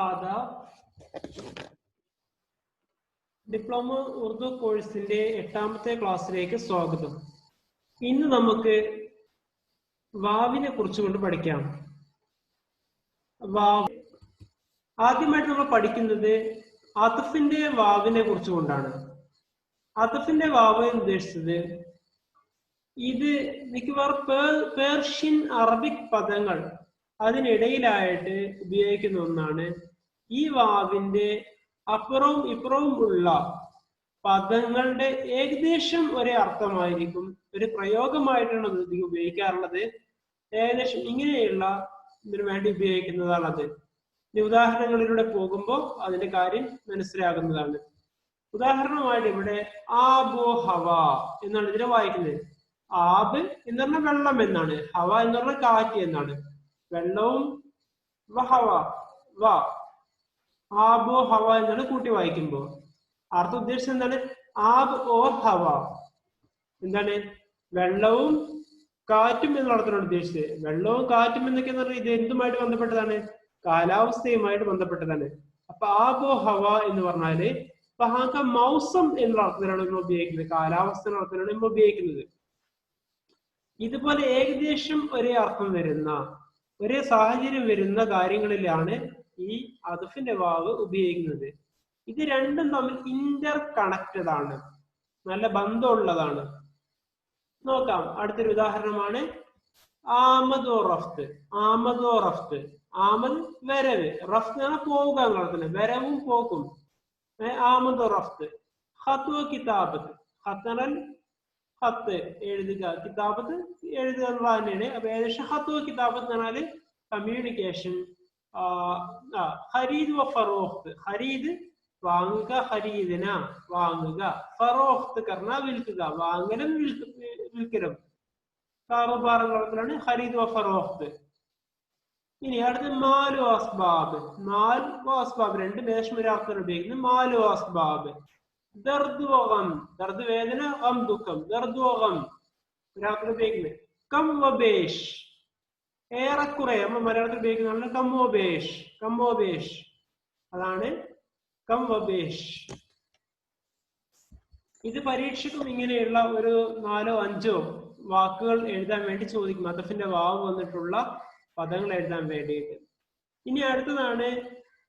ആദാബ്. Diploma Urdu കോഴ്സിന്റെ 8ാമത്തെ ക്ലാസ്സിലേക്ക് സ്വാഗതം. ഇന്ന് നമുക്ക് വാവിനെ കുറിച്ചുകൊണ്ട് പഠിക്കാം. വാവ് ആദ്യമായിട്ട് നമ്മൾ പഠിക്കുന്നത് അത്ഫിന്റെ വാവിനെ കുറിച്ചുകൊണ്ടാണ്. അത്ഫിന്റെ വാവ് എന്ന് ഉദ്ദേശിച്ചത് ഇത് മിക്കവാറും പേർഷ്യൻ അറബിക് പദങ്ങൾ അതിനിടയിലായിട്ട് ഉപയോഗിക്കുന്ന ഒന്നാണ്. ഈ വാവിന്റെ അപ്പുറവും ഇപ്പുറവും ഉള്ള പദങ്ങളുടെ ഏകദേശം ഒരേ അർത്ഥമായിരിക്കും. ഒരു പ്രയോഗമായിട്ടാണ് അത് ഉപയോഗിക്കാറുള്ളത്. ഏകദേശം ഇങ്ങനെയുള്ള ഇതിനു വേണ്ടി ഉപയോഗിക്കുന്നതാണത്. ഉദാഹരണങ്ങളിലൂടെ പോകുമ്പോൾ അതിന്റെ കാര്യം മനസ്സിലാകുന്നതാണ്. ഉദാഹരണമായിട്ട് ഇവിടെ ആബോ ഹവ എന്നാണ് ഇതിനെ വായിക്കുന്നത്. ആബ് എന്ന് പറഞ്ഞാൽ വെള്ളം എന്നാണ്, ഹവ എന്ന് പറഞ്ഞാൽ കാറ്റ് എന്നാണ്. വെള്ളവും ഹവ വ ആബോ ഹവ എന്നാണ് കൂട്ടി വായിക്കുമ്പോൾ. അർത്ഥം ഉദ്ദേശിച്ചത് എന്താണ്? ആബ് ഓർ ഹവ എന്താണ്? വെള്ളവും കാറ്റും എന്നുള്ള അർത്ഥത്തിലാണ് ഉദ്ദേശിച്ചത്. വെള്ളവും കാറ്റും എന്നൊക്കെ പറഞ്ഞാൽ ഇത് എന്തുമായിട്ട് ബന്ധപ്പെട്ടതാണ്? കാലാവസ്ഥയുമായിട്ട് ബന്ധപ്പെട്ടതാണ്. അപ്പൊ ആബോ ഹവ എന്ന് പറഞ്ഞാല് മൗസം എന്നുള്ള അർത്ഥത്തിലാണ് നമ്മൾ ഉപയോഗിക്കുന്നത്. കാലാവസ്ഥ എന്ന അർത്ഥത്തിലാണ് നമ്മൾ ഉപയോഗിക്കുന്നത്. ഇതുപോലെ ഏകദേശം ഒരേ അർത്ഥം വരുന്ന, ഒരേ സാഹചര്യം വരുന്ന കാര്യങ്ങളിലാണ് ഈ അത്ഫിന്റെ വാവ് ഉപയോഗിക്കുന്നത്. ഇത് രണ്ടും തമ്മിൽ ഇന്റർ കണക്റ്റഡ് ആണ്, നല്ല ബന്ധമുള്ളതാണ്. നോക്കാം. അടുത്തൊരു ഉദാഹരണമാണ് ആമദ് ഓ റഫ്ത്. ആമദ് ഓ റഫ്ത്. ആമദ് വരവ്, റഫ്ത് പോവുക എന്നുള്ളതിന് വരവും പോക്കും. ആമദ് ഓ റഫ്ത്. ഖത്ത് ഓ കിതാബത്ത്. ഖത്തനൽ ഖത്ത് എഴുതുക, കിതാബത്ത് എഴുതുക എന്നുള്ളത് തന്നെയാണ്. അപ്പൊ ഏകദേശം ഖത്ത് ഓ കിതാബത്ത് എന്ന് പറഞ്ഞാല് കമ്മ്യൂണിക്കേഷൻ. ഖരീദ് വ ഫറോഖ്ത്. ഖരീദ് വാങ്ങുക, ഖരീദിന വാങ്ങുക, ഫറോഖ്ത് കർണ വിൽക്കുക, വാങ്ങലും വിൽക്കലും. കാറുപാറങ്ങളാണ് ഖരീദ് വ ഫറോഖ്ത്. ഇനി അടുത്ത് മാലു അസ്ബാബ്. മാൽ അസ്ബാബ് രണ്ടും ഏകദേശം ഒരു അർത്ഥം ഉപയോഗിക്കുന്നത്. മാലു അസ്ബാബ്. ദർദ് വ ഗം. ദർദ് വേദന, ഗം ദുഃഖം. ദർദ് വ ഗം ഒരർത്ഥം ഉപയോഗിക്കുന്നത്. കം വ ബേഷ്. ഏറെക്കുറെ നമ്മൾ മലയാളത്തിൽ ഉപയോഗിക്കുന്നതാണ് കമ്മോബേഷ്. കമ്മോബേഷ് അതാണ് കം വ ബേഷ്. ഇത് പരീക്ഷയ്ക്കും ഇങ്ങനെയുള്ള ഒരു 4ഓ 5ഓ വാക്കുകൾ എഴുതാൻ വേണ്ടി ചോദിക്കും. അത്ഫിന്റെ വാവ് വന്നിട്ടുള്ള പദങ്ങൾ എഴുതാൻ വേണ്ടിയിട്ട്. ഇനി അടുത്തതാണ്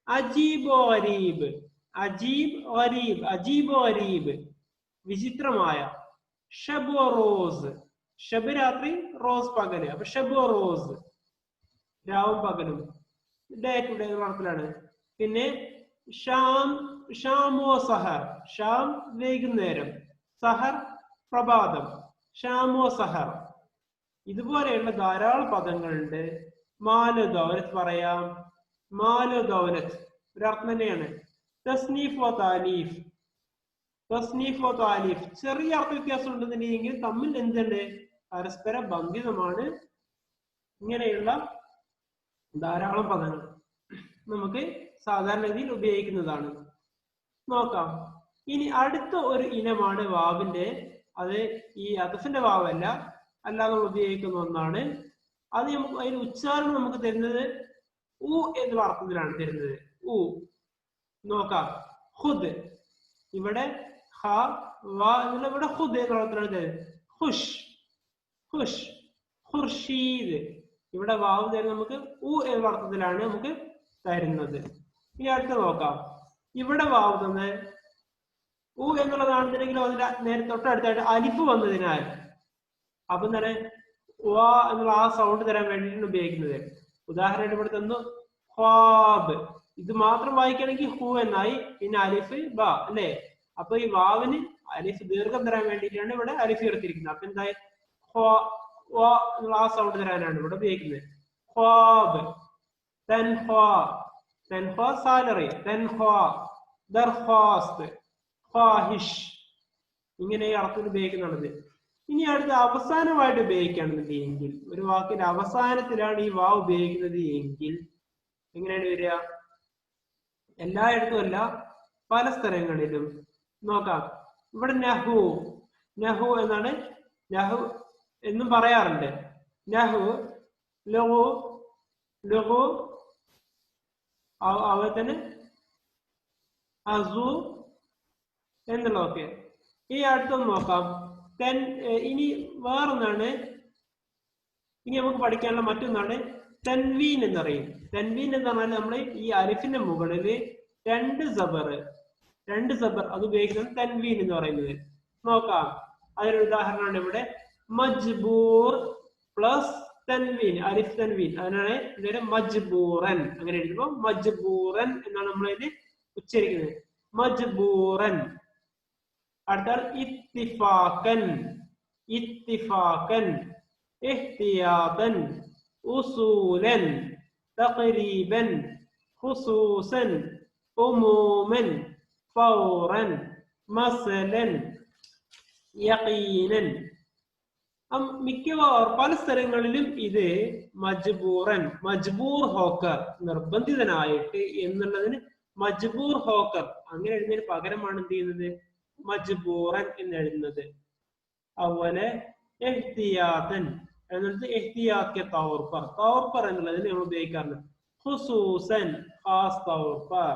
അജീബോ അരീബ്. അജീബ് അരീബ്. അജീബോ അരീബ് വിചിത്രമായ. ഷബോ റോസ്. ഷബ് രാത്രി, റോസ് പകല്. അപ്പൊ ഷബോ റോസ് രാവും പകലും, ഡേ ടു ഡേ അർത്ഥത്തിലാണ്. പിന്നെ ഷാം. ഷാമോ സഹർ. ഷാം വൈകുന്നേരം, സഹർ പ്രഭാതം. ഷാമോ സഹർ. ഇതുപോലെയുള്ള ധാരാളം പദങ്ങളുണ്ട്. മാലു ദൗലത്ത് പറയാം. മാലു ദൗലത്ത് ഒരർത്ഥം തന്നെയാണ്. തസ്നീഫ് വ താലീഫ്. തസ്നീഫ് വ താലീഫ് ചെറിയ അർത്ഥ വ്യത്യാസം ഉണ്ടെന്നുണ്ടെങ്കിൽ തമ്മിൽ എന്തുണ്ട്? പരസ്പര ബന്ധിതമാണ്. ഇങ്ങനെയുള്ള ധാരാളം പദങ്ങൾ നമുക്ക് സാധാരണ രീതിയിൽ ഉപയോഗിക്കുന്നതാണ്. നോക്കാം. ഇനി അടുത്ത ഒരു ഇനമാണ് വാവിന്റെ. അത് ഈ അത്ഫിന്റെ വാവല്ല, അല്ലാതെ ഉപയോഗിക്കുന്ന ഒന്നാണ്. അത് നമുക്ക് അതിന് ഉച്ചാരണം നമുക്ക് തരുന്നത് ഉ എന്ന അർത്ഥത്തിലാണ് തരുന്നത്. ഉ. നോക്കാം. ഹുദ്. ഇവിടെ ഹ വ എന്നുള്ള ഇവിടെ ഹുദ് എന്ന അർത്ഥത്തിലാണ് തരുന്നത്. ഖുഷ്. ഖുഷ്. ഖുർഷീദ്. ഇവിടെ വാവ് തരുന്നത് നമുക്ക് ഉ എന്ന അർത്ഥത്തിലാണ് നമുക്ക് തരുന്നത്. ഇനി അടുത്ത് നോക്കാം. ഇവിടെ വാവ് തന്നെ ഉ എന്നുള്ളതാണെന്നുണ്ടെങ്കിൽ അതിന്റെ നേരെ തൊട്ടടുത്തായിട്ട് അലിഫ് വന്നതിനാൽ അപ്പൊ തന്നെ വാ എന്നുള്ള ആ സൗണ്ട് തരാൻ വേണ്ടിയിട്ടാണ് ഉപയോഗിക്കുന്നത്. ഉദാഹരണമായിട്ട് ഇവിടെ തന്നു ഖ്വാബ്. ഇത് മാത്രം വായിക്കുകയാണെങ്കിൽ ഹു എന്നായി. പിന്നെ അലിഫ് ബ അല്ലെ. അപ്പൊ ഈ വാവിന് അലിഫ് ദീർഘം തരാൻ വേണ്ടിയിട്ടാണ് ഇവിടെ അലിഫ് എടുത്തിരിക്കുന്നത്. അപ്പൊ എന്തായി? എന്നുള്ള ആ സൗണ്ട് തരാനാണ് ഇവിടെ ഉപയോഗിക്കുന്നത്. ഖ്വാബ്. തൻഖ്വാ. തൻഖ്വാ സാലറി. തൻഖ്വാ. ദർഖാസ്ത്. ഖ്വാഹിഷ്. ഇങ്ങനെ ഈ അർത്ഥത്തിൽ ഉപയോഗിക്കുന്നതാണത്. ഇനി അടുത്ത അവസാനമായിട്ട് ഉപയോഗിക്കുകയാണെന്നുണ്ടെങ്കിൽ, ഒരു വാക്കിന്റെ അവസാനത്തിലാണ് ഈ വാവ് ഉപയോഗിക്കുന്നത് എങ്കിൽ എങ്ങനെയാണ് വരിക? എല്ലായിടത്തും അല്ല, പല സ്ഥലങ്ങളിലും. നോക്കാം. ഇവിടെ നഹു. നഹു എന്നാണ്. നഹു എന്നും പറയാറുണ്ട്. നഹു, ലഹു, ലഹു, അതുപോലെ തന്നെ അസു എന്നുള്ളതൊക്കെ. ഈ അടുത്തൊന്ന് നോക്കാം. ഇനി വേറൊന്നാണ്, ഇനി നമുക്ക് പഠിക്കാനുള്ള മറ്റൊന്നാണ് തൻവീൻ എന്ന് പറയും. തൻവീൻ എന്ന് പറഞ്ഞാൽ നമ്മൾ ഈ അലിഫിന്റെ മുകളിൽ രണ്ട് സബർ അത് ഉപയോഗിക്കുന്നത് തൻവീൻ എന്ന് പറയുന്നത്. നോക്കാം, അതിനൊരു ഉദാഹരണമാണ് ഇവിടെ. മജ്ബൂർ പ്ലസ് തൻവീൻ, അലിഫ് തൻവീൻ, അതിനാണ് ഇതിന് മജ്ബൂറൻ. അങ്ങനെ എഴുതുമ്പോൾ മജ്ബൂറൻ എന്നാണ് നമ്മളതിന് ഉച്ചരിക്കുന്നത്. മജ്ബൂറൻ. അടുത്ത ഇത്തിഫാക്കൻ, ഇത്തിഫാക്കൻ, ഇഹ്തിയാതൻ, ഉസൂലൻ, തഖരീബൻ, ഖുസൂസൻ, ഉമൂമൻ, ഫൗറൻ, മസലൻ, യഖീനൻ. മിക്കവാറും പല സ്ഥലങ്ങളിലും ഇത് മജ്ബൂറൻ, മജ്ബൂർ ഹോക്കർ, നിർബന്ധിതനായിട്ട് എന്നുള്ളതിന് മജ്ബൂർ ഹോക്കർ അങ്ങനെ എഴുതുന്നതിന് പകരമാണ് എന്ത് ചെയ്യുന്നത്, മജ്ബൂറൻ എന്ന് എഴുതുന്നത്. അതുപോലെ എഹ്തിയാതൻ എന്നുള്ളത് എഹ്തിയാത്ത് തൗർപ്പർ, തൗർപ്പർ എന്നുള്ളതിന് നമ്മൾ ഉപയോഗിക്കാറുണ്ട്. ഖുസൂസൻ ഖാസ് തൗർപ്പർ,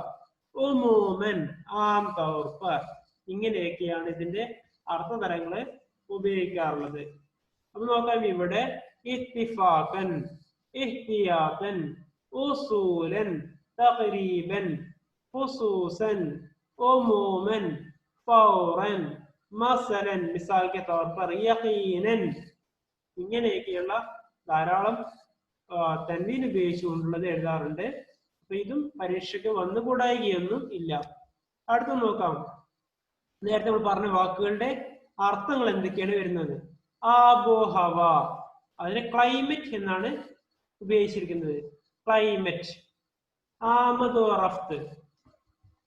ഉമൂമൻ ആം തൗർപ്പർ. ഇങ്ങനെയൊക്കെയാണ് ഇതിന്റെ അർത്ഥതലങ്ങള് ഉപയോഗിക്കാറുള്ളത്. അപ്പൊ നോക്കാം, ഇവിടെ ഇത്തിഫാഖൻ, ഇഹ്തിയാതൻ, ഉസൂലൻ, തഖരീബൻ, ഖുസൂസൻ, ഉമൂമൻ, ഫൗറൻ, മസലൻ മിസാൽ के तौर पर, യഖീനൻ. ഇങ്ങനെയൊക്കെയുള്ള ധാരാളം തൻവീൻ ഉപയോഗിച്ചുകൊണ്ടുള്ളത് എഴുതാറുണ്ട്. അപ്പൊ ഇതും പരീക്ഷയ്ക്ക് വന്നുകൂടായികയൊന്നും ഇല്ല. അടുത്ത് നോക്കാം, നേരത്തെ നമ്മൾ പറഞ്ഞ വാക്കുകളുടെ അർത്ഥങ്ങൾ എന്തൊക്കെയാണ് വരുന്നത്. ആബോഹവ, അതിന് ക്ലൈമറ്റ് എന്നാണ് ഉപയോഗിച്ചിരിക്കുന്നത്. ക്ലൈമറ്റ്. ആമദ് റഫ്ത്,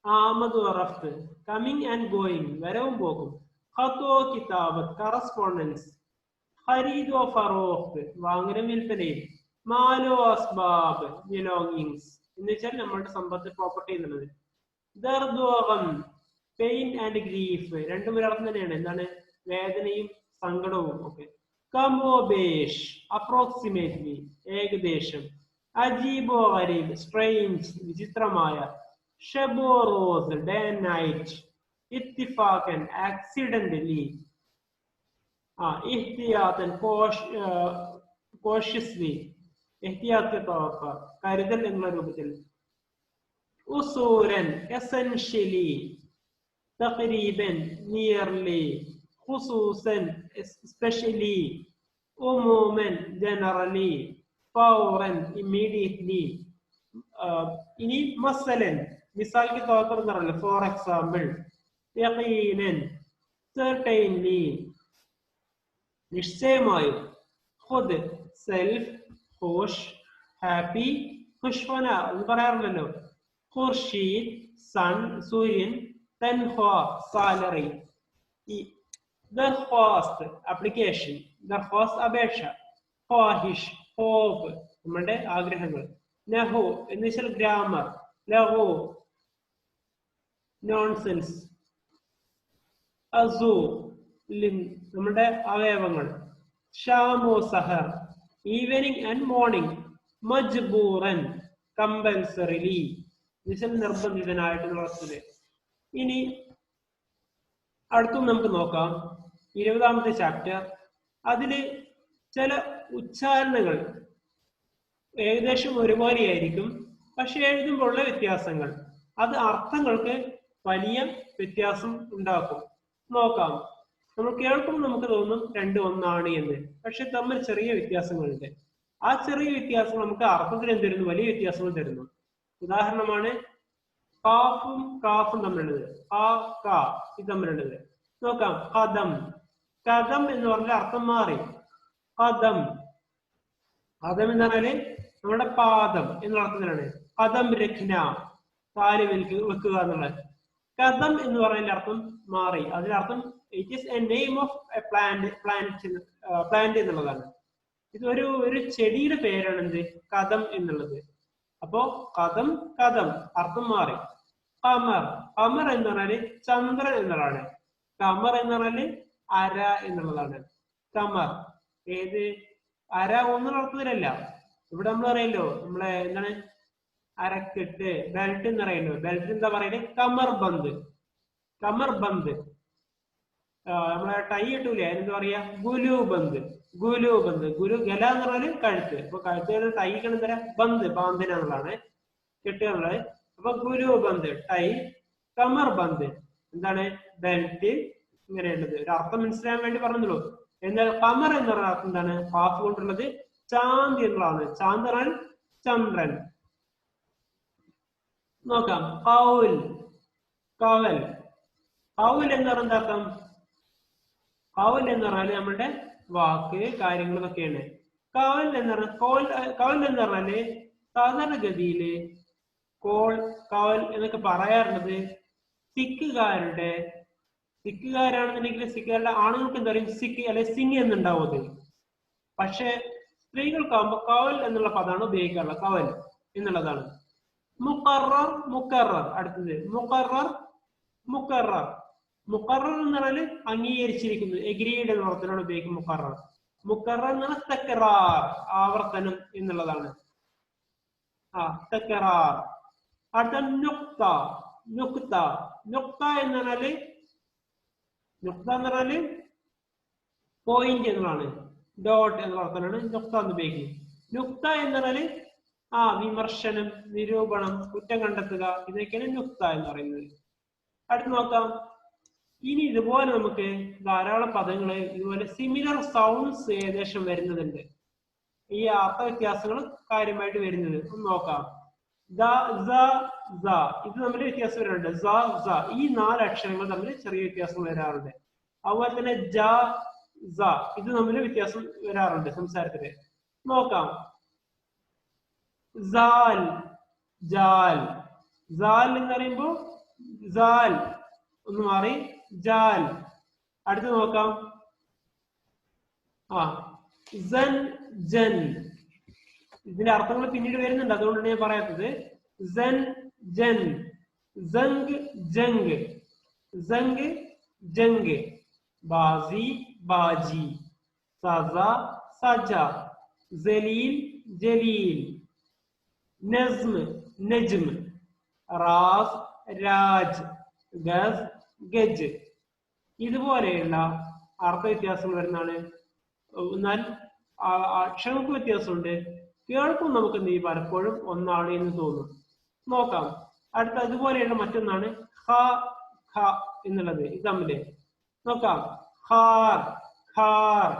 ആമദ് റഫ്ത് കമ്മിങ് ആൻഡ് ഗോയിങ്, വരവും പോകും. ഖത്വ കിതാബത്ത്, കറസ്പോണ്ടൻസ്. ഖരീദോ ഫറോഖ്, വാങ്ങലും വിൽപ്പനയും. മാലോ അസ്ബാബ്, ബിലോങ്ങിങ്സ് എന്ന് വെച്ചാൽ നമ്മളുടെ സമ്പത്ത്, പ്രോപ്പർട്ടി എന്നുള്ളത്. ദർദോഗം, പെയിൻ ആൻഡ് ഗ്രീഫ്, രണ്ടും ഒരർത്ഥം തന്നെയാണ്. എന്താണ്, വേദനയും സങ്കടവും ഒക്കെ. കമോബേഷ്, അപ്രോക്സിമേറ്റ്ലി, ഏകദേശം. അജീബോ ഗരീബ്, സ്ട്രേഞ്ച്, വിചിത്രമായ. ഷബോ റോസ്, ഡേ ആൻഡ് നൈറ്റ്. ഇത്തിഫാഖൻ, ആക്സിഡന്റലി. ഇഹ്തിയാതൻ, കോഷ്യസ്ലി, എഹ്തിയാത്ത് തൗർ പർ, കരുതൽ എന്ന രൂപത്തിൽ. ഉസൂലൻ, എസൻഷ്യലി. തഖരീബൻ, നിയർലി. ഖുസൂസൻ, സ്പെഷ്യലി. ഉമൂമൻ, ജനറലി. ഫൗറൻ, ഇമ്മീഡിയറ്റ്ലി. ഇനി മസലൻ, മിസാൽ के तौर पर എന്ന് പറഞ്ഞല്ലോ, ഫോർ എക്സാമ്പിൾ. യഖീനൻ, സർട്ടൈൻലി, നിശ്ചയമായും. ഖുദ്, സെൽഫ്. ഖുഷ്, ഹാപ്പി. ഖുഷ്വന എന്ന് പറയാറുണ്ടല്ലോ. ഖുർഷീദ്, സൺ, സൂര്യൻ. തൻഖ്വാ, സാലറി. ദർഖ്വാസ്ത്, അപ്ലിക്കേഷൻ. ദർഖ്വാസ്ത്, അപേക്ഷ. ഖ്വാഹിഷ്, ഹോപ്പ്, നമ്മുടെ ആഗ്രഹങ്ങൾ. നഹു എന്ന് വെച്ചാൽ ഗ്രാമർ. ലഹു, നോൺസെൻസ്. അസു, നമ്മുടെ അവയവങ്ങൾ. ഷാമോ, സഹർ, ഈവനിങ് ആൻഡ് മോർണിംഗ്. മജ്ബൂറൻ, കമ്പൽസറിലി, നിർബന്ധിതനായിട്ടുള്ള വസ്തുത. ഇനി അടുത്തും നമുക്ക് നോക്കാം 20ാമത്തെ ചാപ്റ്റർ. അതില് ചില ഉച്ചാരണങ്ങൾ ഏകദേശം ഒരുപോലെയായിരിക്കും, പക്ഷെ എഴുതുമ്പോഴുള്ള വ്യത്യാസങ്ങൾ, അത് അർത്ഥങ്ങൾക്ക് വലിയ വ്യത്യാസം ഉണ്ടാക്കും. നോക്കാം, നമ്മൾ കേൾക്കുമ്പോൾ നമുക്ക് തോന്നും രണ്ടും ഒന്നാണ് എന്ന്, പക്ഷെ തമ്മിൽ ചെറിയ വ്യത്യാസങ്ങളുണ്ട്. ആ ചെറിയ വ്യത്യാസങ്ങൾ നമുക്ക് അർത്ഥത്തിൽ എന്ത് തരുന്നു, വലിയ വ്യത്യാസങ്ങൾ തരുന്നു. ഉദാഹരണമാണ് കാഫും കാഫും തമ്മിലുള്ളത്, ഇത് തമ്മിലുള്ളത്. നോക്കാം, കദം. കദം എന്ന് പറഞ്ഞാൽ അർത്ഥം മാറി. കദം, കദം എന്ന് പറഞ്ഞാല് നമ്മുടെ പാദം എന്നുള്ള അർത്ഥത്തിലാണ്. കദം രഖ്ന, കാല് വെക്കുക എന്നുള്ളത്. കദം എന്ന് പറയുന്നതിന്റെ അർത്ഥം മാറി. അതിനർത്ഥം it is A name of A plant എന്നുള്ളതാണ്. ഇത് ഒരു ചെടിയുടെ പേരാണ് എന്ത്, കദം എന്നുള്ളത്. അപ്പോ കദം, കദം അർത്ഥം മാറി. കമർ, കമർ എന്ന് പറഞ്ഞാല് ചന്ദ്രൻ എന്നുള്ളതാണ്. കമർ എന്ന് പറഞ്ഞാല് അര എന്നുള്ളതാണ്. കമർ ഏത്, അര ഒന്നുള്ള അർത്ഥത്തിലല്ല. ഇവിടെ നമ്മൾ അറിയല്ലോ, നമ്മളെ എന്താണ് അരക്കെട്ട്. ബെൽറ്റ് എന്ന് പറയുന്നത്, ബെൽറ്റ് എന്താ പറയുന്നത്? കമർ ബന്ദ്. കമർ ബന്ദ്. നമ്മളെ ടൈ കിട്ടൂലേ, എന്താ പറയാ? ഗുലു ബന്ദ്. ഗുലു ബന്ദ്. ഗുലു ഗല എന്ന് പറഞ്ഞാല് കഴുത്ത്. അപ്പൊ കഴുത്ത് ടൈ കണെന്തര ബന്ദ്, ബാന്തിന എന്നുള്ളതാണ് കെട്ടുക എന്നുള്ളത്. അപ്പൊ ഗുലു ബന്ദ് ടൈ, കമർ ബന്ദ് എന്താണ്? ബെൽറ്റ്. ഇങ്ങനെയുള്ളത് ഒരു അർത്ഥം മനസ്സിലാൻ വേണ്ടി പറഞ്ഞുള്ളൂ. എന്നാൽ കമർ എന്ന് പറഞ്ഞ അർത്ഥം എന്താണ്? ഹാഫ് കൊണ്ടുള്ളത് ചാന്ദ് എന്നുള്ളതാണ്. ചാന്ദ് പറഞ്ഞാൽ ചന്ദ്രൻ. നോക്കാം. കൗൽ. കവൽ. കൗൽ എന്ന് പറഞ്ഞ അർത്ഥം, കൗൽ എന്ന് പറഞ്ഞാല് നമ്മളുടെ വാക്ക്, കാര്യങ്ങളൊക്കെയാണ്. കവൽ എന്ന് പറഞ്ഞാൽ കവൽ എന്ന് പറഞ്ഞാല് സാധാരണഗതിയില് കവൽ എന്നൊക്കെ പറയാറുള്ളത് സിഖുകാരാണെന്നുണ്ടെങ്കിൽ സിഖുകാരുടെ ആണുങ്ങൾക്ക് എന്താ പറയും? സിഖ് അല്ലെ സിംഗ് എന്നുണ്ടാവും അത്. പക്ഷെ സ്ത്രീകൾക്കാവുമ്പോ കവൽ എന്നുള്ള പദമാണ് ഉപയോഗിക്കാറുള്ളത്. കവൽ എന്നുള്ളതാണ്. മുഖറർ. മുഖറർ. അടുത്തത് മുഖറർ. മുഖറർ. മുഖറർ എന്ന് പറഞ്ഞാല് അംഗീകരിച്ചിരിക്കുന്നു, എഗ്രീഡ് എന്ന അർത്ഥത്തിലാണ് ഉപയോഗിക്കും മുഖറർ. മുഖറർ എന്ന് പറഞ്ഞാൽ തക്റാർ, ആവർത്തനം എന്നുള്ളതാണ്. തക്റാർ. അടുത്ത നുക്ത. നുക്ത. നുക്ത എന്ന് പറഞ്ഞാല് പോയിന്റ് എന്നുള്ളതാണ്. ഡോട്ട് എന്നുള്ള അർത്ഥത്തിലാണ് നുക്ത എന്ന് ഉപയോഗിക്കുന്നത്. നുക്ത എന്ന് പറഞ്ഞാല് വിമർശനം, നിരൂപണം, കുറ്റം കണ്ടെത്തുക, ഇതൊക്കെയാണ് നുക്ത എന്ന് പറയുന്നത്. അടുത്ത് നോക്കാം. ഇനി ഇതുപോലെ നമുക്ക് ധാരാളം പദങ്ങള് ഇതുപോലെ സിമിലർ സൗണ്ട്സ് ഏകദേശം വരുന്നതുണ്ട്. ഈ അർത്ഥ വ്യത്യാസങ്ങൾ കാര്യമായിട്ട് വരുന്നത് ഒന്ന് നോക്കാം. ഇത് തമ്മിൽ വ്യത്യാസം വരാറുണ്ട്. ഈ 4 അക്ഷരങ്ങൾ തമ്മിൽ ചെറിയ വ്യത്യാസം വരാറുണ്ട്. അതുപോലെ തന്നെ ഇത് തമ്മിൽ വ്യത്യാസം വരാറുണ്ട് സംസാരത്തില്. നോക്കാം. ജാൽ. എന്ന് പറയുമ്പോ ജാൽ ഒന്ന് മാറി ജാൽ. അടുത്ത് നോക്കാം. ജൻ. ഇതിന്റെ അർത്ഥങ്ങൾ പിന്നീട് വരുന്നുണ്ട്, അതുകൊണ്ടാണ് ഞാൻ പറയാത്തത്. ജൻ. ജംഗ്. ബാസി, ബാജി. സജ. ജലീൽ. നജ്മ്. റാസ്, രാജ്. ഗജ്. ഇതുപോലെയുള്ള അർത്ഥ വ്യത്യാസം വരുന്നതാണ്. എന്നാൽ അക്ഷരങ്ങൾക്ക് വ്യത്യാസമുണ്ട്, കേൾക്കും നമുക്ക് എന്ത് ചെയ്യും പലപ്പോഴും ഒന്നാണ് എന്ന് തോന്നും. നോക്കാം. അടുത്ത അതുപോലെയുള്ള മറ്റൊന്നാണ് ഖ എന്നുള്ളത്. ഇത് തമ്മില് നോക്കാം. ഖാർ. ഖാൽ.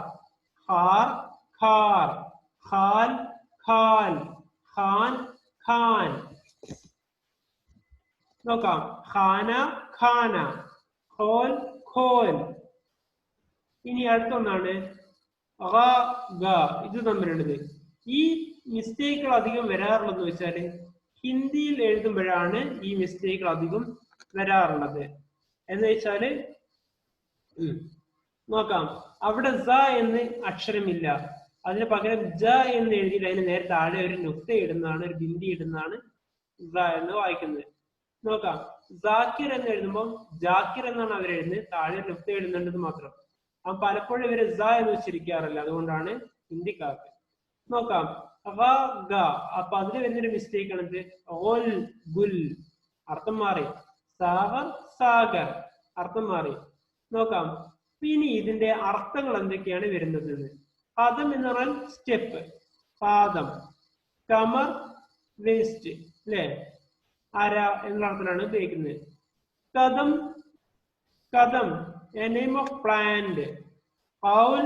ഖാൻ. നോക്കാം. ഖാന. ഖോൽ. ഇനി അടുത്തൊന്നാണ് ഇത് തമ്മിലുള്ളത്. ഈ മിസ്റ്റേക്കുകൾ അധികം വരാറുള്ളതെന്ന് വെച്ചാല് ഹിന്ദിയിൽ എഴുതുമ്പോഴാണ് ഈ മിസ്റ്റേക്കുകൾ അധികം വരാറുള്ളത്. എന്ന് വെച്ചാല് നോക്കാം. അവിടെ എന്ന് അക്ഷരമില്ല, അതിന് പകരം എന്ന് എഴുതിയിട്ട് അതിന് നേരെ താഴെ ഒരു നുക്ത ഇടുന്നതാണ്, ഒരു ബിന്ദി ഇടുന്നതാണ് എന്ന് വായിക്കുന്നത്. നോക്കാം. ജാക്കിർ എന്ന് എഴുതുമ്പോൾ ജാക്കിർ എന്നാണ് അവർ എഴുതുന്നത്, താഴെ നുക്ത എഴുതുന്നുണ്ടെന്ന് മാത്രം. അപ്പൊ പലപ്പോഴും ഇവര് എന്ന് ഉച്ചരിക്കാറില്ല, അതുകൊണ്ടാണ് ഹിന്ദിക്കാർക്ക്. നോക്കാം. അപ്പൊ അതിൽ വരുന്നൊരു മിസ്റ്റേക്ക് ആണ് ഗുൽ, അർത്ഥം മാറി. സാഗർ, അർത്ഥം മാറി. നോക്കാം. ഇനി ഇതിന്റെ അർത്ഥങ്ങൾ എന്തൊക്കെയാണ് വരുന്നത്? പദം എന്ന് പറഞ്ഞാൽ സ്റ്റെപ്പ്, പാദം. കമർ, വേസ്റ്റ്, അല്ലെ, അര എന്നുള്ള അർത്ഥത്തിലാണ് ഉപയോഗിക്കുന്നത്. Kadam, a name of plant. Qawl,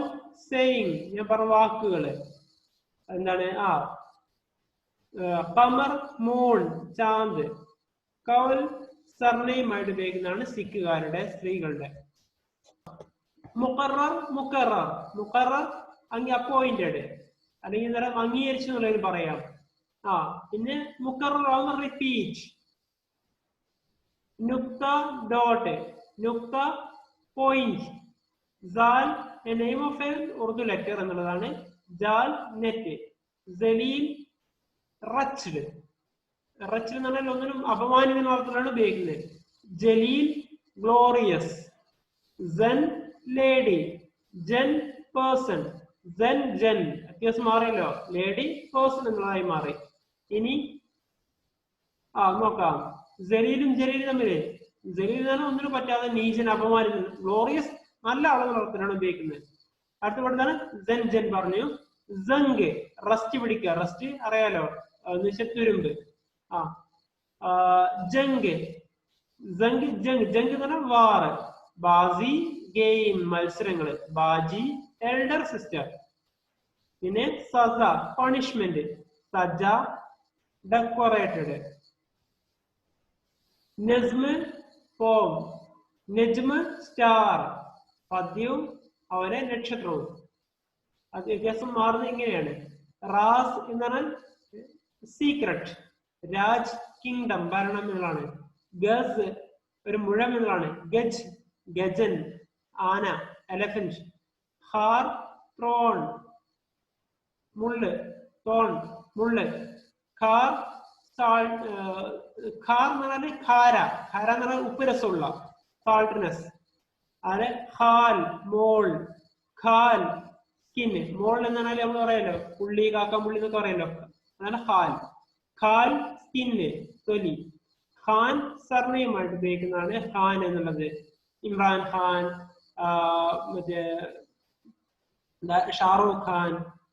saying, ഞാൻ പറഞ്ഞ വാക്കുകള് എന്താണ്? ഖമർ, മൂൺ, ചാന്ദ്. കൗൽ സർനെയിം ആയിട്ട് ഉപയോഗിക്കുന്നതാണ് സിഖുകാരുടെ, സ്ത്രീകളുടെ. മുഖറർ അപ്പോയിന്റഡ്, അല്ലെങ്കിൽ അംഗീകരിച്ചു എന്നുള്ളതിന് പറയാം. പിന്നെ മുഖറർ റിപ്പീറ്റ്. നുക്ത, ഡോട്ട്. നുക്ത, പോയിന്റ്. ജാൽ, a name of a Urdu letter എന്നുള്ളതാണ്. ജാൽ, നെറ്റ്. ജലീൽ, റച്ച്ഡ്. റച്ച്ഡ് എന്ന് പറഞ്ഞാൽ ഒന്നിനും അപമാനിക്കുന്ന അർത്ഥത്തിലാണ് ഉപയോഗിക്കുന്നത്. Jaleel, glorious. Jan, lady. Jan, person. Jan വ്യത്യാസം മാറിയല്ലോ, ലേഡി പേഴ്സൺ എന്നുള്ളതായി മാറി. ഇനി നോക്കാം. ജലീലും ജലീലും തമ്മില് ജലീൽ എന്ന് പറഞ്ഞാൽ ഒന്നിനും പറ്റാതെ നീചൻ അപമാനിക്കുന്നു. ഗ്ലോറിയസ് നല്ല ആളുകൾ അർത്ഥത്തിലാണ് ഉപയോഗിക്കുന്നത്. അടുത്ത പഠിത്താണ് ജൻ ജൻ പറഞ്ഞു. ജംഗ് റസ്റ്റ് പിടിക്കുക. റസ്റ്റ് അറിയാലോ, തുരുമ്പ്. ജംഗ് ജംഗ് ജംഗ് ജംഗ് എന്ന് പറഞ്ഞാൽ വാർ. ബാസി ഗെയിം മത്സരങ്ങള്. Baji elder sister. പിന്നെ സസ പണിഷ്മെന്റ്. സജ ഡെക്കറേറ്റഡ്. നജ്മ് പോം. നജ്മ് സ്റ്റാർ പദ്യവും അവരെ നക്ഷത്രവും. അത് വ്യത്യാസം മാറുന്നത് ഇങ്ങനെയാണ്. റാസ് എന്ന് പറഞ്ഞാൽ സീക്രട്ട്. രാജ് കിങ്ഡം ഭരണം എന്നുള്ളതാണ്. ഗസ് ഒരു മുഴം എന്നുള്ളതാണ്. ഗജ് ഗജൻ ആന എലഫന്റ്. ഹാർ ത്രോൺ മുള്ള്. തോൺ മുള്ള്. ഖാർ ഖാർ എന്ന് പറഞ്ഞാൽ ഖാര. ഖാര എന്ന് പറഞ്ഞാൽ ഉപ്പ് രസമുള്ള സാൾട്ട്നെസ്. അതെ ഖാൽ മോൾ. ഖാൽ സ്കിൻ. മോൾ എന്ന് പറഞ്ഞാൽ നമ്മൾ പറയാലോ പുള്ളി കാക്കാമ്പുള്ളി എന്നൊക്കെ പറയല്ലോ, അതാണ് ഖാൽ. ഖാൽ സ്കിന്ന് തൊലി. ഖാൻ സർനെയിമായിട്ട് ഉപയോഗിക്കുന്നതാണ് ഖാൻ എന്നുള്ളത്. ഇമ്രാൻ ഖാൻ, മറ്റേ ഷാറൂഖ് ഖാൻ,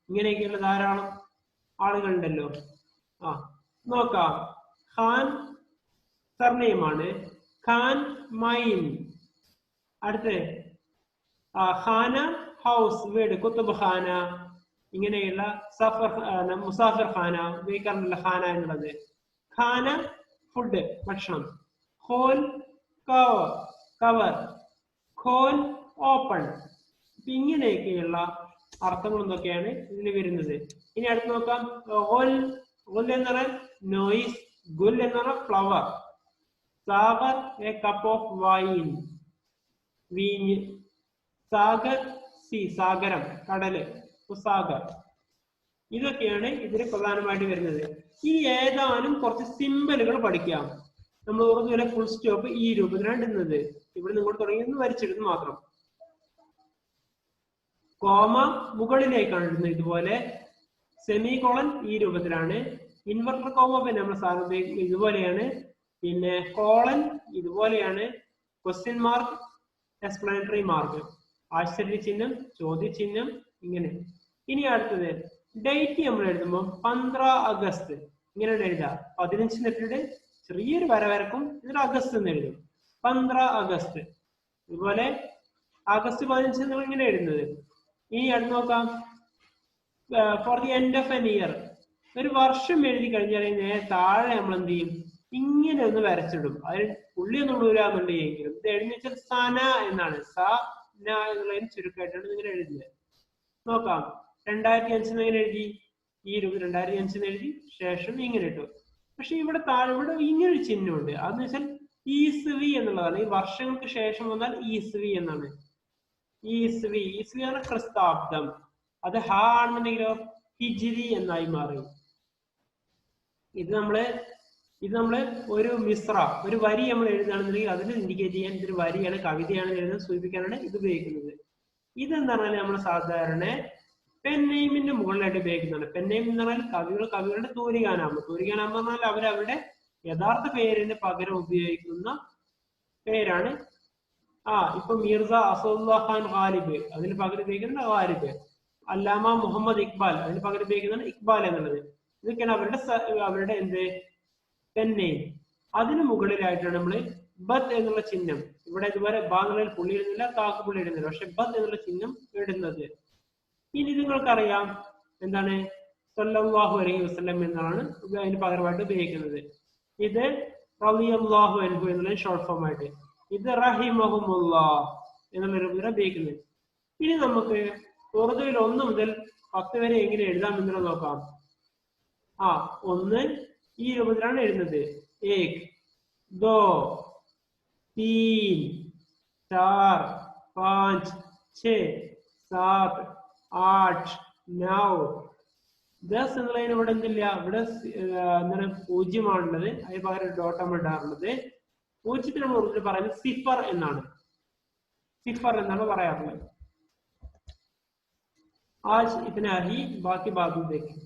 ഇങ്ങനെയൊക്കെയുള്ള ധാരാളം ആളുകളുണ്ടല്ലോ. നോക്കാം. ഖാൻ സർനെയിമാണ്. ഖാൻ മൈൻ. അടുത്ത് ഖാന ഹൗസ് വീട്. കുത്തുബ് ഖാന ഇങ്ങനെയുള്ള മുസാഫിർ ഖാന ഉപയോഗിക്കാറുണ്ടല്ലോ ഖാന എന്നുള്ളത്. ഖാന ഫുഡ് ഭക്ഷണം. ഖോൽ കവർ. ഖോൽ ഓപ്പൺ. ഇങ്ങനെയൊക്കെയുള്ള അർത്ഥങ്ങൾ എന്തൊക്കെയാണ് ഇതിൽ വരുന്നത്. ഇനി അടുത്ത് നോക്കാം. ഗുൽ എന്ന് പറഞ്ഞാൽ നോയിസ്. ഗുൽ എന്ന് പറഞ്ഞാൽ flower. Sagar A cup of wine വീഞ്ഞ്. സാഗർ സി സാഗരം കടല്. സാഗർ. ഇതൊക്കെയാണ് ഇതിന് പ്രധാനമായിട്ട് വരുന്നത്. ഈ ഏതാനും കുറച്ച് സിമ്പലുകൾ പഠിക്കാം. നമ്മൾ ഉറുദുവിലെ ഫുൾ സ്റ്റോപ്പ് ഈ രൂപത്തിലാണ് ഇടുന്നത്. ഇവിടെ നിങ്ങൾ തുടങ്ങിയെന്ന് വരച്ചിടുന്നു മാത്രം. കോമ മുകളിലേക്കാണ് ഇടുന്നത് ഇതുപോലെ. സെമി കോളൻ ഈ രൂപത്തിലാണ്. ഇൻവെർട്ടർ കോമ പിന്നെ നമ്മൾ സാധാരണ ഇതുപോലെയാണ്. പിന്നെ കോളൻ ഇതുപോലെയാണ്. ക്വസ്റ്റ്യൻ മാർക്ക്, എക്സ്പ്ലനേറ്ററി മാർക്ക്, ആശ്ചര്യചിഹ്നം, ചോദ്യചിഹ്നം, ഇങ്ങനെ. ഇനി അടുത്തത് ഡേറ്റ് നമ്മൾ എഴുതുമ്പോൾ 15 അഗസ്റ്റ് ഇങ്ങനെയാണ് എഴുതുക. 15 എന്നിട്ട് ചെറിയൊരു വര വരക്കും, എന്നിട്ട് അഗസ്റ്റ് എന്ന് എഴുതും. 15 അഗസ്റ്റ്. ഇതുപോലെ ആഗസ്റ്റ് 15 നമ്മൾ ഇങ്ങനെ എഴുതുന്നത്. ഇനി അടുത്ത് നോക്കാം. For the end of N year. ഒരു വർഷം എഴുതി കഴിഞ്ഞാൽ നേരെ താഴെ നമ്മൾ എന്ത് ചെയ്യും, ഇങ്ങനെ ഒന്ന് വരച്ചിടും. അതിൽ പുള്ളിയൊന്നും ഉള്ളൂരാന്നുണ്ടെങ്കിലും ഇത് എഴുതി വെച്ചാൽ സന എന്നാണ്. സ ന എന്നുള്ളതിന് ചുരുക്കമായിട്ടാണ് ഇങ്ങനെ എഴുതുന്നത്. നോക്കാം. 2005 എങ്ങനെ എഴുതി? ഈ രൂപ 2005 എഴുതി, ശേഷം ഇങ്ങനെ ഇട്ടു. പക്ഷെ ഇവിടെ താഴെ ഇവിടെ ഇങ്ങനൊരു ചിഹ്നമുണ്ട്. അതെന്ന് വെച്ചാൽ ഈസ്വി എന്നുള്ളതാണ്. ഈ വർഷങ്ങൾക്ക് ശേഷം വന്നാൽ ഈസ്വി എന്നാണ്. ഈസ്വി ആണ് ക്രിസ്താബ്ദം. അത് ഹ ആണെന്നുണ്ടെങ്കിലോ ഹിജ്രി എന്നായി മാറി. ഇത് നമ്മള് ഒരു മിശ്ര ഒരു വരി നമ്മൾ എഴുതുകയാണെന്നുണ്ടെങ്കിൽ അതിന് ഇൻഡിക്കേറ്റ് ചെയ്യാൻ ഇതൊരു വരിയാണ്, കവിതയാണ് എഴുതുന്നത് സൂചിപ്പിക്കാനാണ് ഇത് ഉപയോഗിക്കുന്നത്. ഇതെന്ന് പറഞ്ഞാൽ നമ്മൾ സാധാരണ പെൻ നെയിമിന്റെ മുകളിലായിട്ട് ഉപയോഗിക്കുന്നതാണ്. പെൻ നെയിം എന്ന് പറഞ്ഞാൽ കവികളുടെ തൂലികാനാമം. തൂലികാനാമം എന്ന് പറഞ്ഞാൽ അവരവരുടെ യഥാർത്ഥ പേരിന് പകരം ഉപയോഗിക്കുന്ന പേരാണ്. ഇപ്പൊ മിർസ അസദുല്ലാ ഖാൻ ഗാലിബ്, അതിന് പകരം ഉപയോഗിക്കുന്നത് ഗാലിബ്. അല്ലാമ മുഹമ്മദ് ഇക്ബാൽ, അതിന് പകരം ഉപയോഗിക്കുന്നതാണ് ഇക്ബാൽ എന്നുള്ളത്. ഇതൊക്കെയാണ് അവരുടെ എന്ത് പെൻ നെയിം. അതിന് മുകളിലായിട്ടാണ് നമ്മൾ ബത്ത് എന്നുള്ള ചിഹ്നം. ഇവിടെ ഇതുവരെ ബാ എന്നുള്ളതിൽ പുള്ളി ഇടുന്നില്ല, താക്ക് പുള്ളി ഇടുന്നില്ല, പക്ഷെ ബത്ത് എന്നുള്ള ചിഹ്നം ഇടുന്നത്. ഇനി നിങ്ങൾക്കറിയാം എന്താണ് സല്ലല്ലാഹു അലൈഹി വസല്ലം എന്നാണ് അതിന് പകരമായിട്ട് ഉപയോഗിക്കുന്നത്. ഇത് റളിയല്ലാഹു അൻഹു എന്നുള്ള ഷോർട്ട് ഫോം ആയിട്ട്. ഇത് റഹിമഹുമുല്ലാഹ് എന്നുള്ള രൂപത്തിലാണ് ഉപയോഗിക്കുന്നത്. ഇനി നമുക്ക് ഉറുദുവിൽ 1 മുതൽ 10 വരെ എങ്ങനെ എഴുതാം എന്നുള്ളത് നോക്കാം. 1 ഈ രൂപത്തിലാണ് എഴുതുന്നത്. 1 2 3 4 5 6 7 8 9 10 എന്നുള്ളതിന് ഇവിടെ എന്തില്ല, ഇവിടെ എന്താണ് 0 അതിന് പകരം ഡോട്ടം ഇടാറുള്ളത്. 0 നമ്മൾ ഉറുദുവിൽ പറയുന്നത് സിഫർ എന്നാണ്. സിഫർ എന്നാണ് പറയാറുള്ളത്. आज इतना ही, बाकी बाद में देखें।